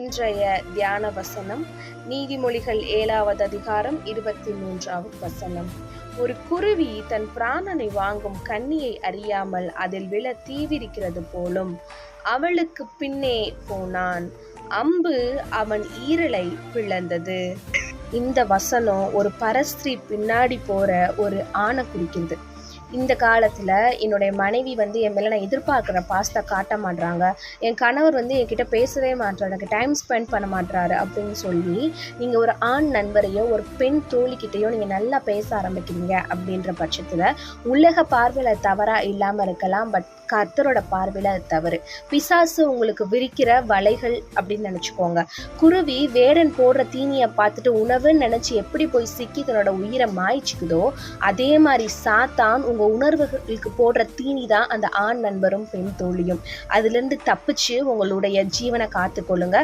இன்றைய தியான வசனம் நீதிமொழிகள் 7வது அதிகாரம் 23வது வசனம். ஒரு குருவி தன் பிராணனை வாங்கும் கன்னியை அறியாமல் அதில் விழ தீவிரிக்கிறது போலும் அவளுக்கு பின்னே போனான். அம்பு அவன் ஈரலை பிளந்தது. இந்த வசனம் ஒரு பரஸ்திரீ பின்னாடி போற ஒரு ஆணை குறிக்கிறது. இந்த காலத்துல என்னுடைய மனைவி என் மேல நான் எதிர்பார்க்குற பாசத்தை காட்ட மாட்றாங்க, என் கணவர் என்கிட்ட பேசவே மாட்டாரு, எனக்கு டைம் ஸ்பெண்ட் பண்ண மாட்டாரு அப்படின்னு சொல்லி நீங்க ஒரு ஆண் நண்பரையோ ஒரு பெண் தோழிக்கிட்டையோ நீங்க நல்லா பேச ஆரம்பிக்கிறீங்க அப்படின்ற பட்சத்துல உலக பார்வையில தவறா இல்லாம இருக்கலாம், பட் கர்த்தரோட பார்வையில அது தவறு. பிசாசு உங்களுக்கு விரிக்கிற வலைகள் அப்படின்னு நினைச்சுக்கோங்க. குருவி வேடன் போடுற தீனியை பார்த்துட்டு உணவுன்னு நினைச்சு எப்படி போய் சிக்கி தன்னோட உயிரை மாய்ச்சிக்குதோ, அதே மாதிரி சாத்தான் உங்க உணர்வுகளுக்கு போடுற தீனி தான் அந்த ஆண் நண்பரும் பெண் தோழியும். அதுல இருந்து தப்பிச்சு உங்களுடைய ஜீவனை காத்துக்கொள்ளுங்க.